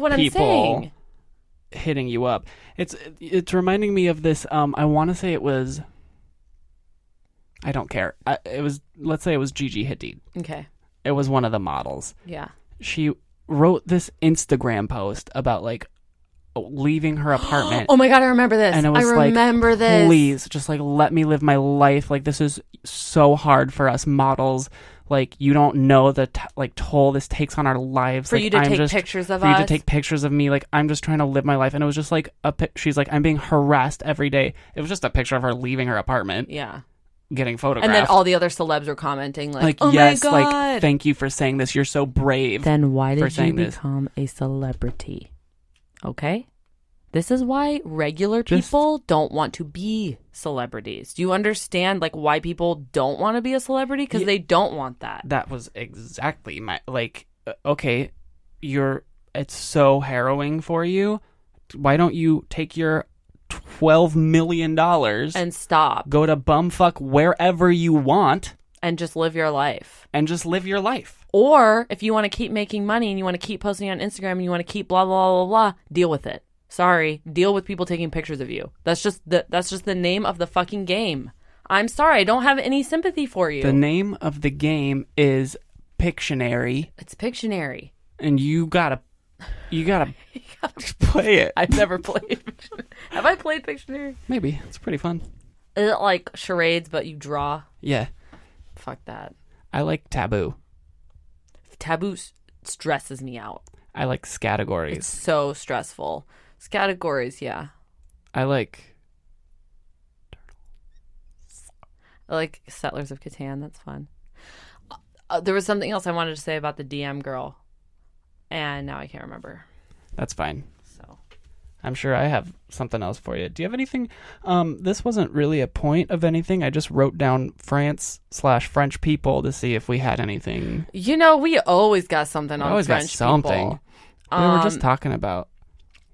what I'm people saying. hitting you up. It's reminding me of this. I want to say it was. I don't care. Let's say it was Gigi Hadid. Okay. It was one of the models. Yeah. She wrote this Instagram post about like leaving her apartment. Oh my God, I remember this. And it was remember this. Please, just like let me live my life. Like this is so hard for us models. Like you don't know the toll this takes on our lives. For like, you to take pictures of us. For you to take pictures of me. Like I'm just trying to live my life. And it was just like she's like, I'm being harassed every day. It was just a picture of her leaving her apartment. Yeah. Getting photographed. And then all the other celebs were commenting like oh yes, my God. like thank you for saying this. You're so brave. Then why did you become a celebrity? Okay? This is why regular people don't want to be celebrities. Do you understand like why people don't want to be a celebrity? Because they don't want that. That was exactly my okay, it's so harrowing for you. Why don't you take your $12 million and stop, go to bumfuck wherever you want and just live your life or if you want to keep making money and you want to keep posting on Instagram and you want to keep blah blah blah blah, deal with it. Sorry, deal with people taking pictures of you. That's just the name of the fucking game. I'm sorry, I don't have any sympathy for you. The name of the game is Pictionary. It's Pictionary, and you gotta play it. I've never played. Have I played Pictionary? Maybe. It's pretty fun. Is it like charades, but you draw? Yeah. Fuck that. I like Taboo. Taboo stresses me out. I like Scattergories. It's so stressful. Scattergories, yeah. I like Settlers of Catan. That's fun. There was something else I wanted to say about the DM girl, and now I can't remember. That's fine. So, I'm sure I have something else for you. Do you have anything? This wasn't really a point of anything. I just wrote down France/French people to see if we had anything. You know, we always got something on always French got something. people. We were just talking about.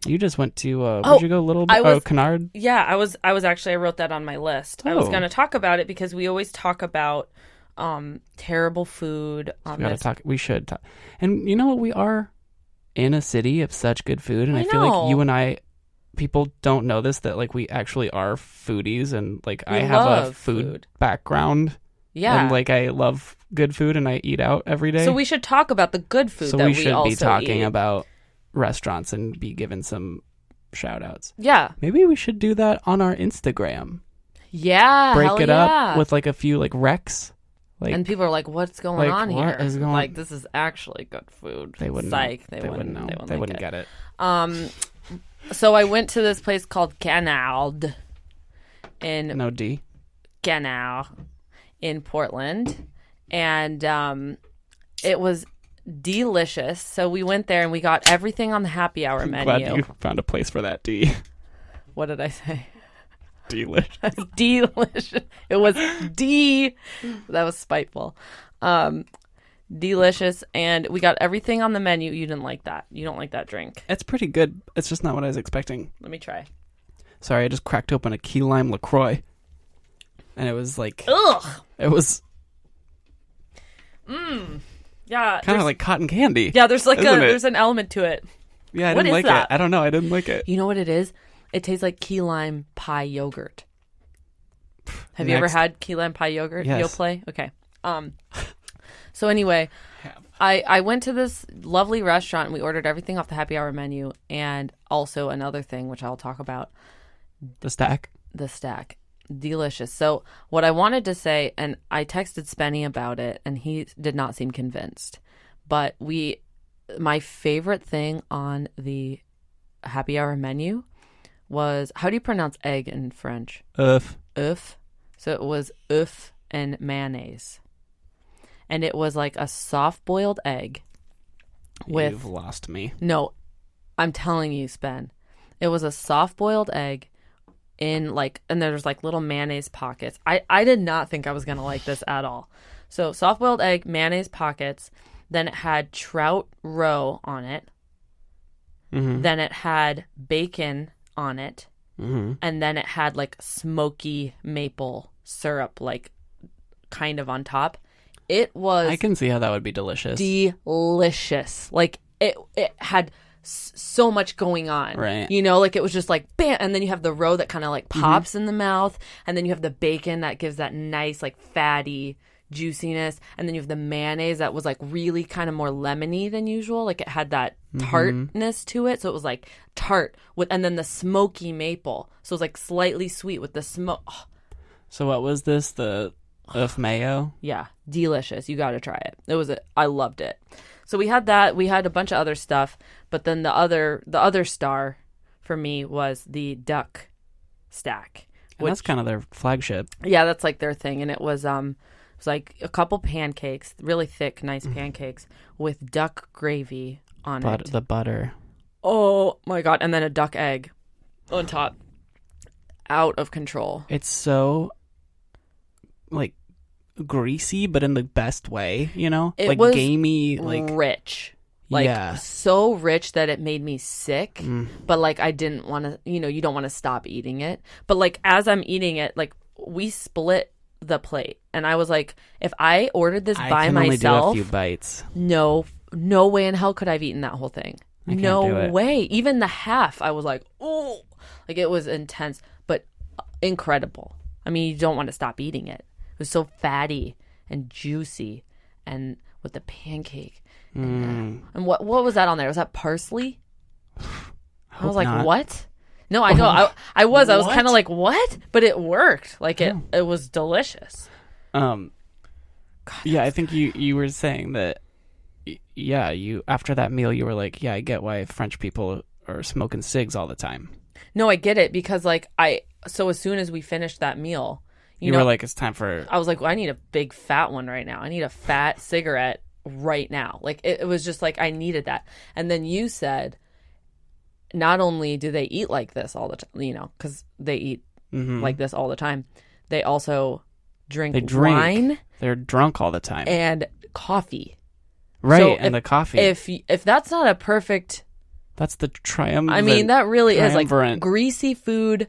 You just went to. Where'd you go? Canard. Yeah, I was actually. I wrote that on my list. I was going to talk about it because we always talk about terrible food. We should talk. And you know what? We are in a city of such good food, and I feel like you and I, people don't know this, that like we actually are foodies, and like I have a food background. Yeah, and like I love good food, and I eat out every day. So we should talk about the good food. So that we should be talking about restaurants and be given some shout outs. Yeah, maybe we should do that on our Instagram. Yeah, break it up with like a few like recs. Like, and people are like, "What's going on here? Is going... Like, this is actually good food." They wouldn't. Psych. They wouldn't know. They wouldn't get it. So I went to this place called Canard in Canard in Portland, and it was delicious. So we went there and we got everything on the happy hour menu. Glad you found a place for that D. What did I say? Delicious. Delicious. It was D. That was spiteful. Delicious, and we got everything on the menu. You didn't like that. You don't like that drink. It's pretty good. It's just not what I was expecting. Let me try. Sorry, I just cracked open a key lime LaCroix, and it was like, ugh. It was, yeah, kind of like cotton candy. Yeah, there's like there's an element to it. Yeah, I didn't like it. I don't know. I didn't like it. You know what it is? It tastes like key lime pie yogurt. Have you ever had key lime pie yogurt? Yes. Yoplait? Okay. So anyway, I went to this lovely restaurant and we ordered everything off the happy hour menu, and also another thing which I'll talk about. The stack. Delicious. So what I wanted to say, and I texted Spenny about it, and he did not seem convinced. But my favorite thing on the happy hour menu was, how do you pronounce egg in French? Oeuf. So it was oeuf and mayonnaise. And it was like a soft-boiled egg with... You've lost me. No, I'm telling you, Spen. It was a soft-boiled egg in like... And there's like little mayonnaise pockets. I did not think I was going to like this at all. So soft-boiled egg, mayonnaise pockets. Then it had trout roe on it. Mm-hmm. Then it had bacon on it. Mm-hmm. And then it had like smoky maple syrup, like kind of on top. It was... I can see how that would be delicious. Delicious. Like it had so much going on. Right. You know, like it was just like bam, and then you have the roe that kind of like pops in the mouth, and then you have the bacon that gives that nice like fatty juiciness, and then you have the mayonnaise that was like really kind of more lemony than usual. Like it had that tartness to it, so it was like tart with, and then the smoky maple, so it was like slightly sweet with the smoke. Oh. So what was this? The mayo? Yeah, delicious. You got to try it. I loved it. So we had that. We had a bunch of other stuff, but then the other star for me was the duck stack. And that's kind of their flagship. Yeah, that's like their thing, and it was like a couple pancakes, really thick, nice pancakes with duck gravy on it. The butter. Oh my God! And then a duck egg on top. Out of control. It's so like greasy, but in the best way, you know? It like was gamey, like rich. Like so rich that it made me sick. But like I didn't want to, you don't want to stop eating it. But like as I'm eating it, like we split the plate, and I was like, if I ordered this by myself, only do a few bites. No way in hell could I have eaten that whole thing. No way. Even the half, I was like, oh, like it was intense, but incredible. I mean, you don't want to stop eating it. It was so fatty and juicy, and with the pancake. And what was that on there? Was that parsley? I was like, not. What? No, I know. I was kind of like, what? But it worked. Like it was delicious. God, yeah, I think you were saying that. Yeah, you after that meal, you were like, yeah, I get why French people are smoking cigs all the time. No, I get it because like so as soon as we finished that meal, you were like, it's time for. I was like, well, I need a big fat one right now. I need a fat cigarette right now. Like it was just like I needed that. And then you said, not only do they eat like this all the time, because they eat like this all the time, they also drink wine. They're drunk all the time. And coffee. Right, so and the coffee. If that's not a perfect... That's the triumvirate. I mean, that really is like greasy food,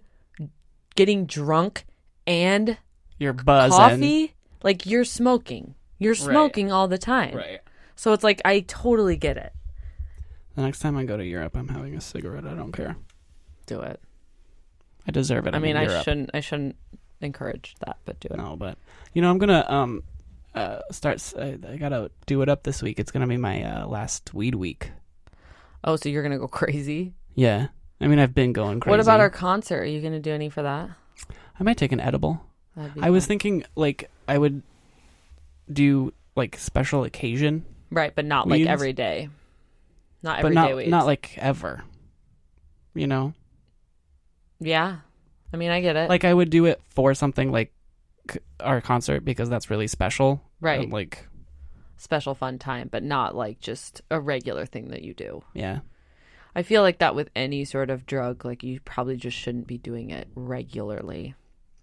getting drunk, and you're buzzing. Coffee. Like you're smoking. You're smoking all the time. Right. So it's like, I totally get it. The next time I go to Europe, I'm having a cigarette. I don't care. Do it. I deserve it. I mean, I shouldn't encourage that, but do it. No, but I'm gonna start. I gotta do it up this week. It's gonna be my last weed week. Oh, so you're gonna go crazy? Yeah. I mean, I've been going crazy. What about our concert? Are you gonna do any for that? I might take an edible. I was thinking like I would do like special occasion. Right, but not weeds. Like every day. Not every day weeds. Not like ever. You know? Yeah. I mean, I get it. Like I would do it for something like our concert because that's really special. Right. And, like special fun time, but not like just a regular thing that you do. Yeah. I feel like that with any sort of drug, like you probably just shouldn't be doing it regularly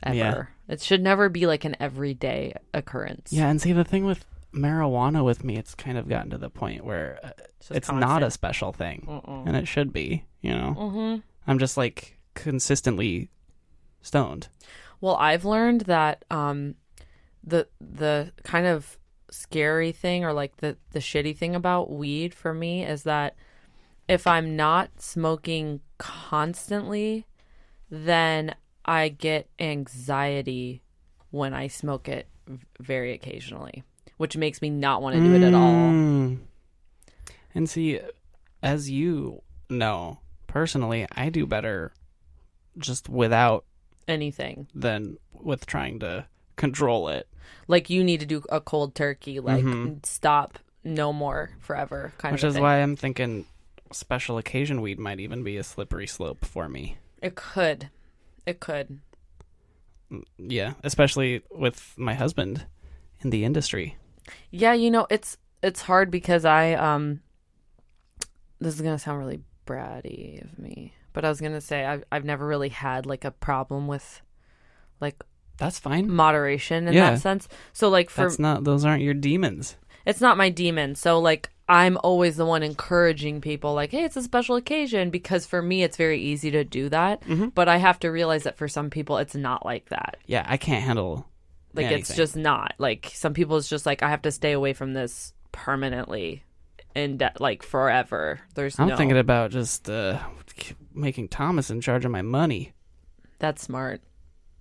ever. Yeah. It should never be like an everyday occurrence. Yeah, and see the thing with marijuana with me, it's kind of gotten to the point where it's not a special thing. And it should be, I'm just like consistently stoned. Well, I've learned that the kind of scary thing or like the shitty thing about weed for me is that if I'm not smoking constantly, then I get anxiety when I smoke it very occasionally, which makes me not want to do it at all. And see, as you know, personally, I do better just without anything than with trying to control it. Like you need to do a cold turkey, like stop, no more, forever kind of thing. Which is why I'm thinking special occasion weed might even be a slippery slope for me. It could. Yeah, especially with my husband in the industry. Yeah, it's hard because I this is gonna sound really bratty of me, but I was gonna say I've never really had like a problem with like that's fine moderation in that sense. So like those aren't your demons. It's not my demon. So like I'm always the one encouraging people like, hey, it's a special occasion, because for me it's very easy to do that. But I have to realize that for some people it's not like that. Yeah, I can't handle like anything. It's just not like some people it's just like I have to stay away from this permanently like forever. I'm thinking about just making Thomas in charge of my money. That's smart.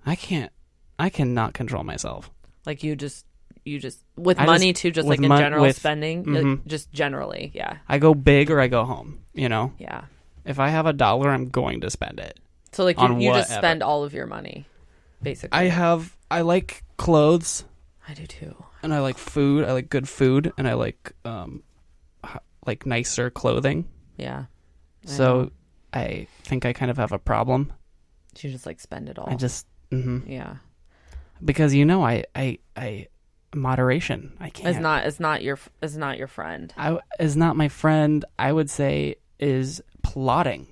I cannot control myself. Like you just with money too, just like in general spending, mm-hmm. just generally, yeah. I go big or I go home, you know? Yeah. If I have $1, I'm going to spend it. So like you just spend all of your money, basically. I like clothes. I do too. And I like food. I like good food, and I like nicer clothing. Yeah. So I think I kind of have a problem. You just like spend it all. I just yeah. Because I moderation. I can't. It's not your friend. Is not my friend. I would say is plotting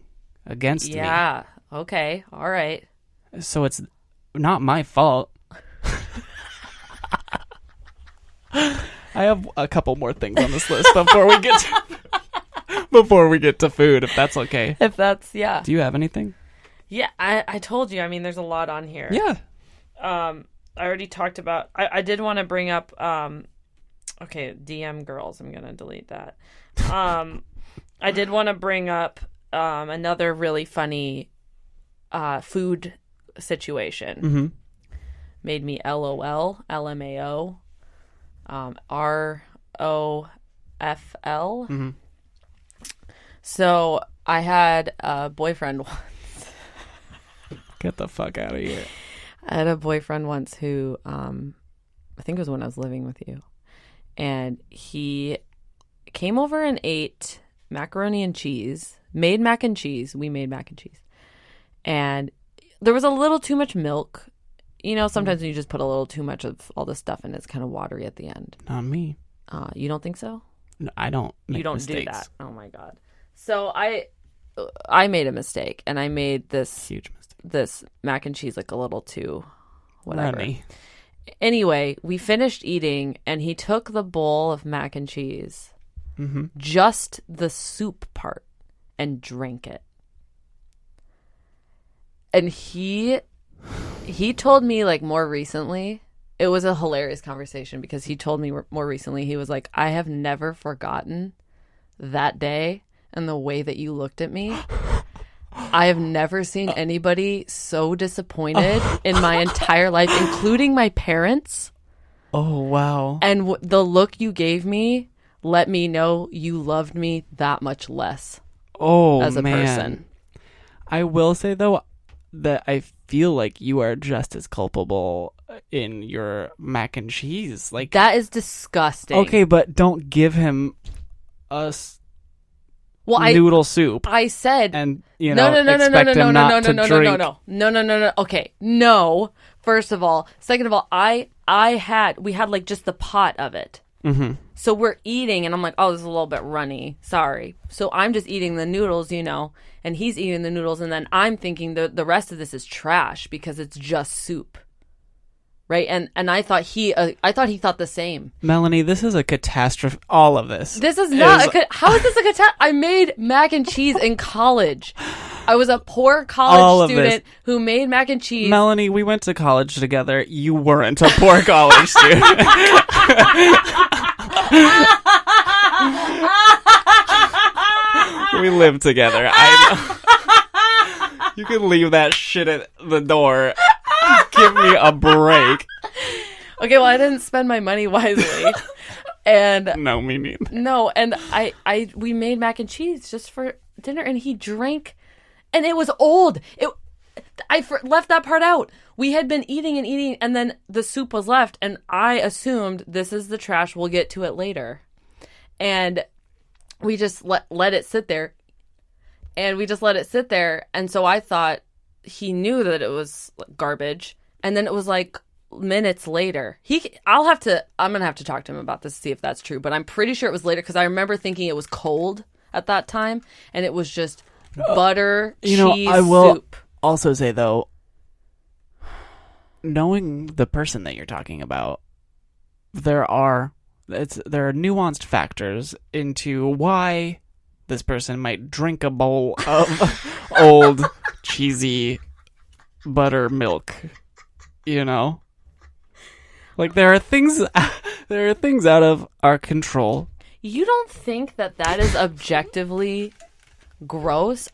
against me. Yeah. Okay. All right. So it's not my fault. I have a couple more things on this list before we get to food, if that's okay. If that's yeah. Do you have anything? Yeah, I told you. I mean, there's a lot on here. Yeah. I already talked about. I did want to bring up. Okay, DM girls. I'm gonna delete that. I did want to bring up another really funny food situation. Mm-hmm. Made me LOL, LMAO, ROFL. Mm-hmm. So I had a boyfriend once. Get the fuck out of here. I had a boyfriend once who, I think it was when I was living with you, and he came over and ate macaroni and cheese, made mac and cheese. We made mac and cheese. And there was a little too much milk. You know, sometimes when you just put a little too much of all this stuff in, it's kind of watery at the end. Not me. You don't think so? No, I don't make You don't mistakes. do that. Oh my God. So I made a mistake, and I made this huge mistake. This mac and cheese like a little too whatever. Runny. Anyway, we finished eating, and he took the bowl of mac and cheese, mm-hmm. just the soup part, and drank it. And he told me like more recently, it was a hilarious conversation because he told me more recently, he was like, I have never forgotten that day and the way that you looked at me. I have never seen anybody so disappointed in my entire life, including my parents. Oh, wow. And the look you gave me let me know you loved me that much less as a person. I will say, though, that I feel like you are just as culpable in your mac and cheese. Like that is disgusting. Okay, but don't give him noodle soup. I said, and no. Okay, no. First of all, second of all, we had like just the pot of it. Mm-hmm. So we're eating, and I'm like, oh, this is a little bit runny. Sorry. So I'm just eating the noodles, and he's eating the noodles, and then I'm thinking the rest of this is trash because it's just soup. Right, and I thought he thought the same. Melanie, this is a catastrophe. All of this. This is not. How is this a catastrophe? I made mac and cheese in college. I was a poor college student who made mac and cheese. Melanie, we went to college together. You weren't a poor college student. We lived together. I know. You can leave that shit at the door. Give me a break. Okay, well, I didn't spend my money wisely. And no, me neither. No, and we made mac and cheese just for dinner, and he drank, and it was old. I left that part out. We had been eating, and then the soup was left, and I assumed this is the trash. We'll get to it later. And we just let it sit there. And so I thought he knew that it was garbage. And then it was like minutes later. I'm going to have to talk to him about this to see if that's true. But I'm pretty sure it was later because I remember thinking it was cold at that time. And it was just butter, cheese, I will soup. Also say, though, knowing the person that you're talking about, there are nuanced factors into why this person might drink a bowl of old cheesy buttermilk. Like there are things out of our control. You don't think that is objectively gross?